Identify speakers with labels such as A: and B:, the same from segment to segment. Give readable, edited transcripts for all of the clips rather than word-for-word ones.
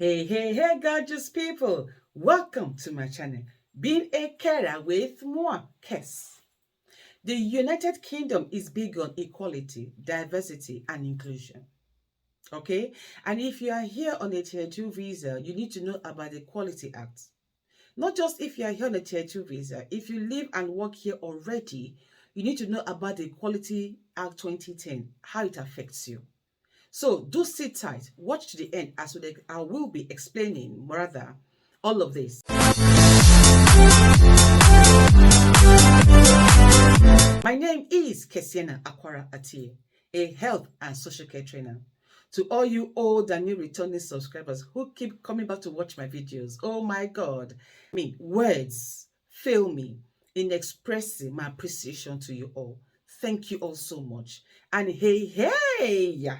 A: Hey, gorgeous people. Welcome to my channel, Being a Carer with moi, Kes. The United Kingdom is big on equality, diversity, and inclusion. Okay? And if you are here on a Tier 2 visa, you need to know about the Equality Act. Not just if you are here on a Tier 2 visa, if you live and work here already, you need to know about the Equality Act 2010, how it affects you. So do sit tight, watch to the end as I will be explaining rather all of this. My name is Kesiena Akwara Ati, a health and social care trainer. To all you old and new returning subscribers who keep coming back to watch my videos, oh my God, words fail me in expressing my appreciation to you all. Thank you all so much. And hey,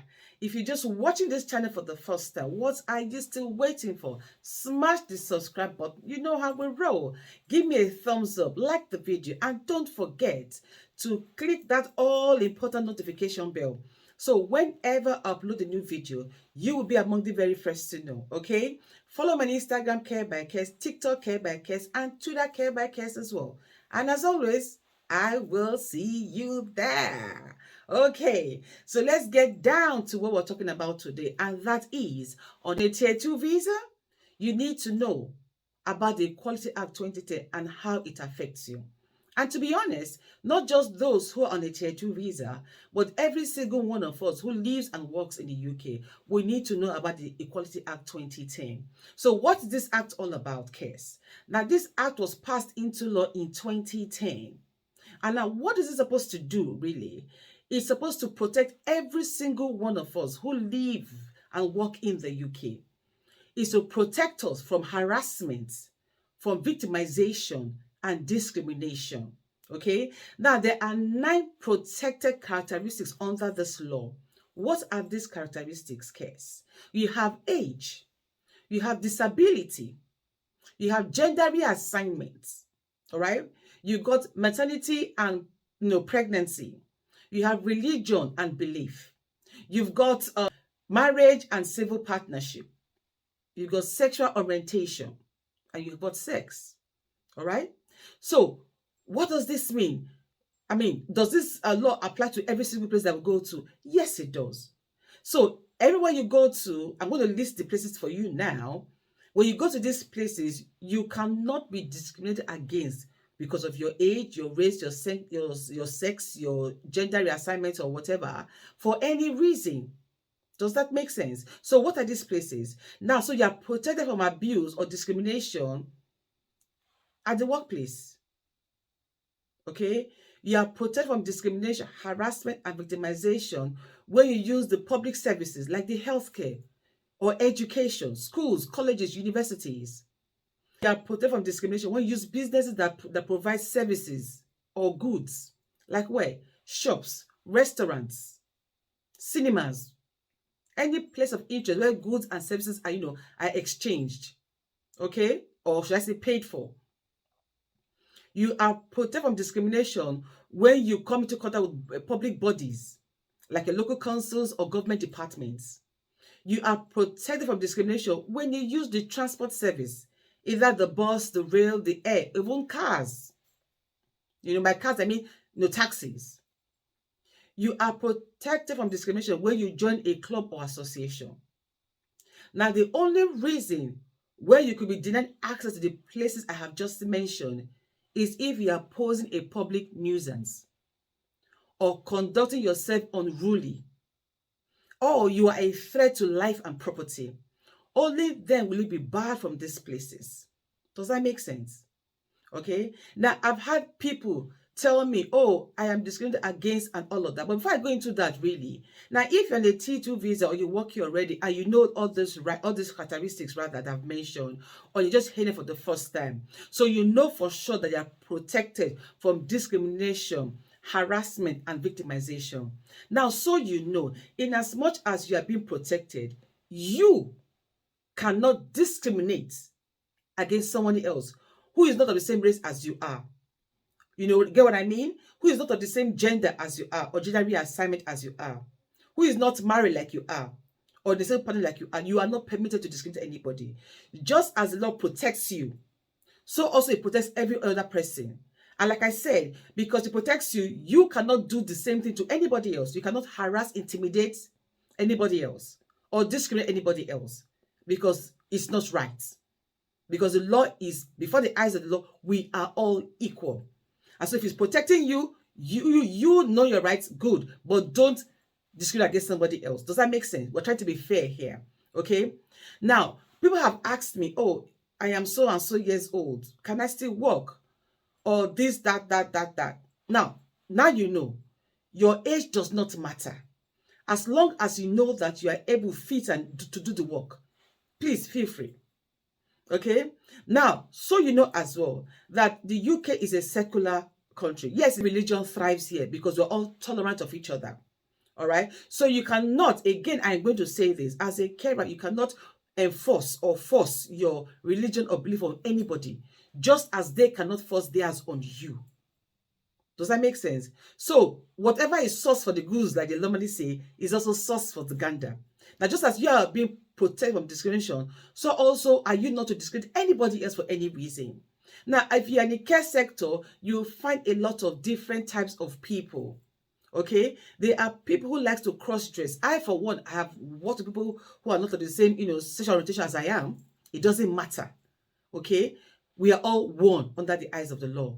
A: if you're just watching this channel for the first time, what are you still waiting for? Smash the subscribe button. You know how we roll. Give me a thumbs up, like the video, and don't forget to click that all-important notification bell. So whenever I upload a new video, you will be among the very first to know, okay? Follow my Instagram, Care by Kes, TikTok, Care by Kes, and Twitter, Care by Kes as well. And as always, I will see you there. Okay, so let's get down to what we're talking about today, and that is on a Tier 2 visa, you need to know about the Equality Act 2010 and how it affects you. And to be honest, not just those who are on a Tier 2 visa, but every single one of us who lives and works in the UK, we need to know about the Equality Act 2010. So what is this act all about, Kes? Now, this act was passed into law in 2010. And now, what is it supposed to do, really? It's supposed to protect every single one of us who live and work in the UK. It's to protect us from harassment, from victimization, and discrimination. Okay? Now, there are 9 protected characteristics under this law. What are these characteristics, Kes? You have age, you have disability, you have gender reassignment, all right? You got maternity and pregnancy. You have religion and belief. You've got marriage and civil partnership. You've got sexual orientation, and you've got sex. All right? So, what does this mean? I mean, does this law apply to every single place that we go to? Yes, it does. So, everywhere you go to, I'm going to list the places for you now. When you go to these places, you cannot be discriminated against because of your age, your race, your sex, your gender reassignment, or whatever, for any reason. Does that make sense? So what are these places? Now, so you are protected from abuse or discrimination at the workplace. Okay? You are protected from discrimination, harassment, and victimization when you use the public services like the healthcare or education, schools, colleges, universities. You are protected from discrimination when you use businesses that provide services or goods, like where? Shops, restaurants, cinemas, any place of interest where goods and services are, are exchanged, okay? Or should I say paid for. You are protected from discrimination when you come into contact with public bodies, like a local councils or government departments. You are protected from discrimination when you use the transport service, either the bus, the rail, the air, even cars. By cars, I mean, taxis. You are protected from discrimination when you join a club or association. Now, the only reason where you could be denied access to the places I have just mentioned is if you are posing a public nuisance or conducting yourself unruly, or you are a threat to life and property. Only then will you be barred from these places. Does that make sense? Okay. Now, I've had people tell me, oh, I am discriminated against and all of that. But before I go into that, really, now, if you're on a T2 visa or you work here already and you know all these characteristics rather that I've mentioned, or you're just hearing it for the first time, so you know for sure that you're protected from discrimination, harassment, and victimization. Now, so you know, in as much as you are being protected, you cannot discriminate against someone else who is not of the same race as you are. Get what I mean? Who is not of the same gender as you are, or gender reassignment as you are. Who is not married like you are, or the same partner like you, and you are not permitted to discriminate anybody. Just as the law protects you, so also it protects every other person. And like I said, because it protects you, you cannot do the same thing to anybody else. You cannot harass, intimidate anybody else or discriminate anybody else, because it's not right. Because the law is, before the eyes of the law, we are all equal. And so if it's protecting you, you know your rights, good, but don't discriminate against somebody else. Does that make sense? We're trying to be fair here. Okay. Now, people have asked me, oh, I am so and so years old. Can I still work? Or this, that. Now you know. Your age does not matter. As long as you know that you are able, fit, and to do the work, please feel free. Okay. Now, so you know as well that the UK is a secular country. Yes, religion thrives here because we're all tolerant of each other. All right. So you cannot, again, I'm going to say this, as a carer, you cannot enforce or force your religion or belief on anybody, just as they cannot force theirs on you. Does that make sense? So whatever is source for the goose, like they normally say, is also source for the gander. Now, just as you are being protected from discrimination, so also are you not to discriminate anybody else for any reason. Now, if you're in the care sector, you'll find a lot of different types of people. Okay, there are people who like to cross-dress. I, for one, have worked with people who are not of the same, sexual orientation as I am. It doesn't matter. Okay, we are all one under the eyes of the law.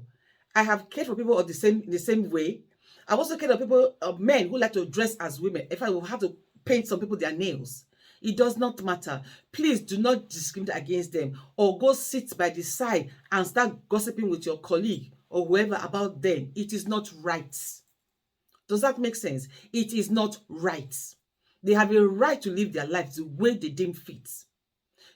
A: I have cared for people of the same way. I've also cared for people, men who like to dress as women. If I will have to paint some people their nails, it does not matter. Please do not discriminate against them, or go sit by the side and start gossiping with your colleague or whoever about them. It is not right. Does that make sense? It is not right. They have a right to live their lives the way they deem fit.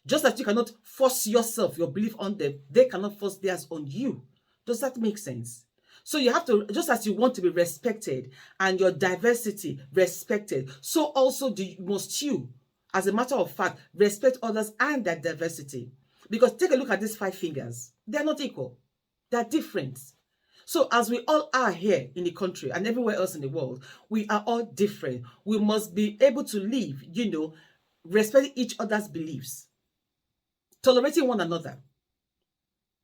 A: Just as you cannot force yourself, your belief on them, they cannot force theirs on you. Does that make sense? So you have to, just as you want to be respected and your diversity respected, so also must you, as a matter of fact, respect others and their diversity. Because take a look at these 5 fingers. They're not equal. They're different. So as we all are here in the country and everywhere else in the world, we are all different. We must be able to live, respecting each other's beliefs, tolerating one another.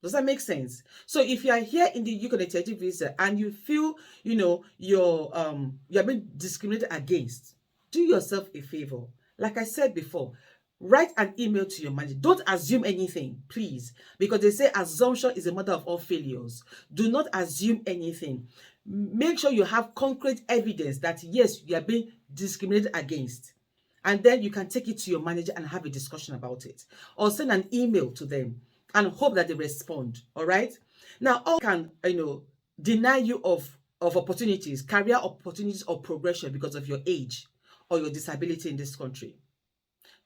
A: Does that make sense? So if you are here in the UK on a tentative visa and you feel, you're being discriminated against, do yourself a favor. Like I said before, write an email to your manager. Don't assume anything, please, because they say assumption is the mother of all failures. Do not assume anything. Make sure you have concrete evidence that yes, you are being discriminated against. And then you can take it to your manager and have a discussion about it, or send an email to them and hope that they respond. All right. Now, all can, deny you of opportunities, career opportunities or progression because of your age or your disability in this country.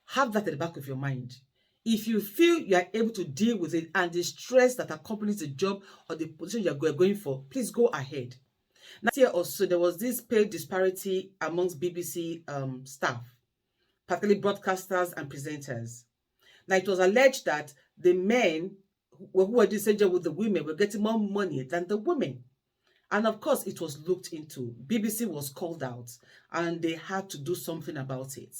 A: Have that at the back of your mind. If you feel you are able to deal with it and the stress that accompanies the job or the position you are going for, please go ahead. Last year also, there was this pay disparity amongst BBC staff, particularly broadcasters and presenters. Now, it was alleged that the men who were doing the same job with the women were getting more money than the women. And of course, it was looked into. BBC was called out and they had to do something about it.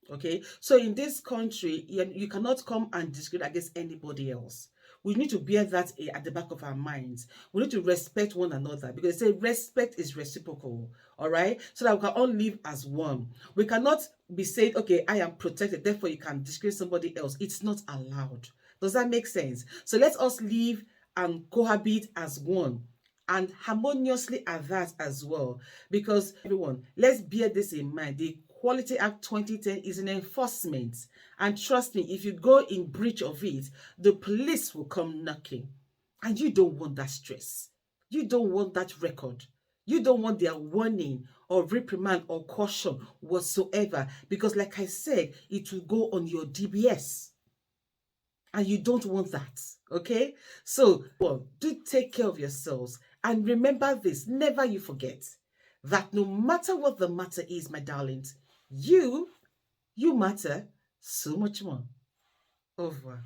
A: Okay, so in this country, you cannot come and discriminate against anybody else. We need to bear that at the back of our minds. We need to respect one another, because they say respect is reciprocal. All right, so that we can all live as one. We cannot be saying, okay, I am protected, therefore you can discriminate somebody else. It's not allowed. Does that make sense? So let us live and cohabit as one, and harmoniously at that as well. Because everyone, let's bear this in mind. The Quality Act 2010 is an enforcement, and trust me, if you go in breach of it, the police will come knocking, and you don't want that stress. You don't want that record. You don't want their warning or reprimand or caution whatsoever, because like I said, it will go on your DBS, and you don't want that. Okay, so do take care of yourselves, and remember this, never you forget that no matter what the matter is, my darlings, you matter so much more. Au revoir.